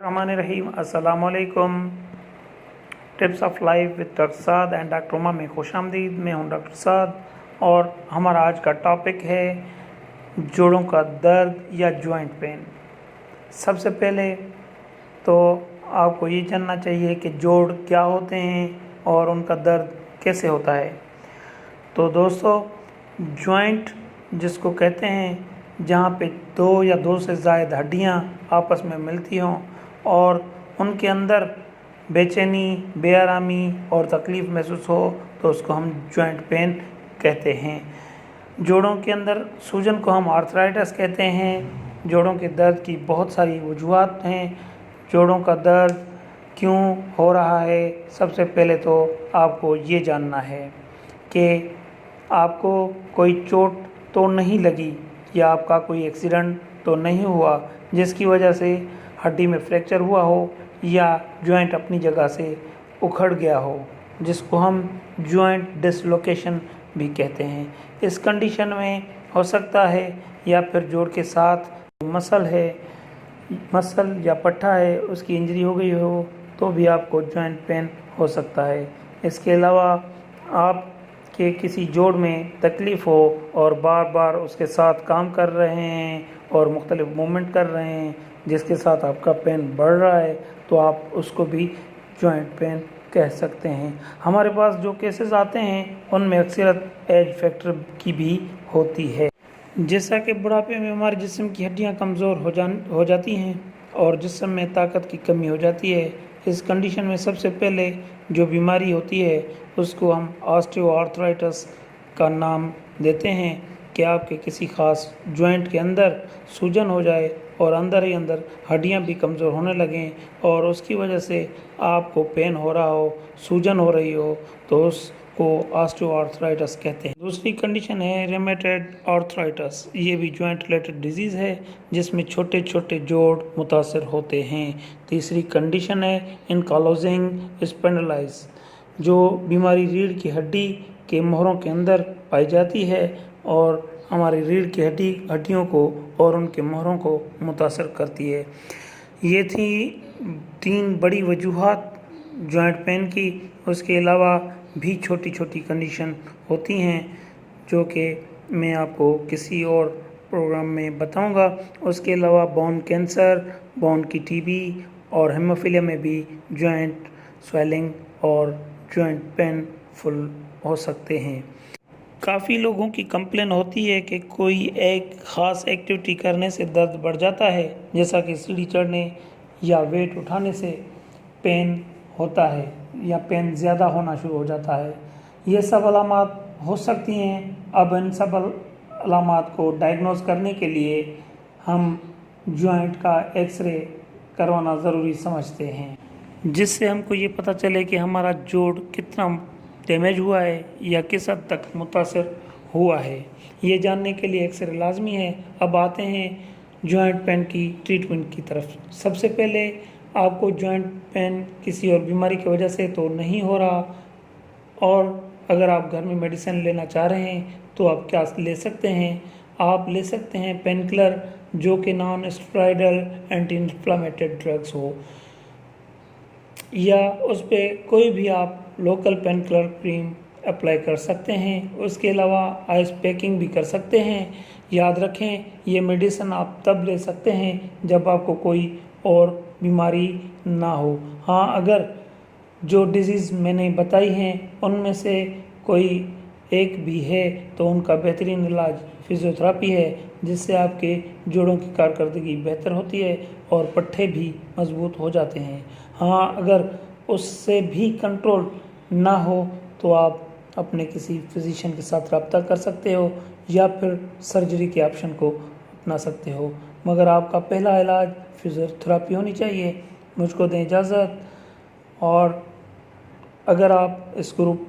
रहीम अस्सलाम वालेकुम। Tips of life with doctor Saad and doctor Uma में खुश आमदीद। मैं हूं डॉक्टर साद और हमारा आज का टॉपिक है जोड़ों का दर्द या जॉइंट पेन। सबसे पहले तो आपको ये जानना चाहिए कि जोड़ क्या होते हैं और उनका दर्द कैसे होता है। तो दोस्तों, जॉइंट जिसको कहते हैं जहाँ पे दो या दो से ज़ायद हड्डियाँ आपस में मिलती हों और उनके अंदर बेचैनी, बेआरामी और तकलीफ़ महसूस हो तो उसको हम जॉइंट पेन कहते हैं। जोड़ों के अंदर सूजन को हम आर्थराइटिस कहते हैं। जोड़ों के दर्द की बहुत सारी वजूहात हैं। जोड़ों का दर्द क्यों हो रहा है, सबसे पहले तो आपको ये जानना है कि आपको कोई चोट तो नहीं लगी या आपका कोई एक्सीडेंट तो नहीं हुआ जिसकी वजह से हड्डी में फ्रैक्चर हुआ हो या जॉइंट अपनी जगह से उखड़ गया हो, जिसको हम जॉइंट डिसलोकेशन भी कहते हैं। इस कंडीशन में हो सकता है या फिर जोड़ के साथ मसल या पट्टा है उसकी इंजरी हो गई हो तो भी आपको जॉइंट पेन हो सकता है। इसके अलावा आपके किसी जोड़ में तकलीफ़ हो और बार बार उसके साथ काम कर रहे हैं और मुख्तलिफ मूवमेंट कर रहे हैं जिसके साथ आपका पेन बढ़ रहा है तो आप उसको भी जॉइंट पेन कह सकते हैं। हमारे पास जो केसेस आते हैं उनमें अक्सरत एज फैक्टर की भी होती है। जैसा कि बुढ़ापे में हमारे जिस्म की हड्डियां कमज़ोर हो जाती हैं और जिस्म में ताकत की कमी हो जाती है। इस कंडीशन में सबसे पहले जो बीमारी होती है उसको हम ऑस्टियोआर्थराइटिस का नाम देते हैं कि आपके किसी ख़ास जॉइंट के अंदर सूजन हो जाए और अंदर ही अंदर हड्डियां भी कमज़ोर होने लगें और उसकी वजह से आपको पेन हो रहा हो, सूजन हो रही हो तो उसको ऑस्टियोआर्थराइटिस कहते हैं। दूसरी कंडीशन है रेमेटॉइड आर्थराइटिस। ये भी जॉइंट रिलेटेड डिजीज़ है जिसमें छोटे छोटे जोड़ मुतासर होते हैं। तीसरी कंडीशन है एंकाइलोजिंग स्पॉन्डिलाइटिस, जो बीमारी रीढ़ की हड्डी के मोहरों के अंदर पाई जाती है और हमारी रीढ़ की हड्डियों को और उनके मोहरों को मुतासर करती है। ये थी 3 बड़ी वजूहात जॉइंट पेन की। उसके अलावा भी छोटी छोटी कंडीशन होती हैं जो कि मैं आपको किसी और प्रोग्राम में बताऊंगा। उसके अलावा बोन कैंसर, बोन की टीबी और हेमोफीलिया में भी जॉइंट स्वेलिंग और जॉइंट पेन फुल हो सकते हैं। काफ़ी लोगों की कंप्लेन होती है कि कोई एक ख़ास एक्टिविटी करने से दर्द बढ़ जाता है, जैसा कि सीढ़ी चढ़ने या वेट उठाने से पेन होता है या पेन ज़्यादा होना शुरू हो जाता है। ये सब अलामात हो सकती हैं। अब इन सब अलामात को डायग्नोज करने के लिए हम जॉइंट का एक्सरे करवाना ज़रूरी समझते हैं, जिससे हमको ये पता चले कि हमारा जोड़ कितना डैमेज हुआ है या किस हद तक मुतासर हुआ है। ये जानने के लिए एक्सरे लाजमी है। अब आते हैं जॉइंट पेन की ट्रीटमेंट की तरफ। सबसे पहले आपको जॉइंट पेन किसी और बीमारी की वजह से तो नहीं हो रहा और अगर आप घर में मेडिसिन लेना चाह रहे हैं तो आप क्या ले सकते हैं। आप ले सकते हैं पेन किलर जो कि non steroidal anti inflammatory drugs हो, या उस पर कोई भी आप local pain killer cream apply कर सकते हैं। उसके अलावा आइस पैकिंग भी कर सकते हैं। याद रखें, ये मेडिसिन आप तब ले सकते हैं जब आपको कोई और बीमारी ना हो। हाँ, अगर जो डिजीज़ मैंने बताई हैं उनमें से कोई एक भी है तो उनका बेहतरीन इलाज फिजियोथेरेपी है, जिससे आपके जोड़ों की कारकर्दगी बेहतर होती है और पट्टे भी मजबूत हो जाते हैं। हाँ, अगर उससे भी कंट्रोल ना हो तो आप अपने किसी फिजिशियन के साथ रब्ता कर सकते हो या फिर सर्जरी के ऑप्शन को अपना सकते हो, मगर आपका पहला इलाज फिजियोथेरेपी होनी चाहिए। मुझको दें इजाज़त। और अगर आप इस ग्रुप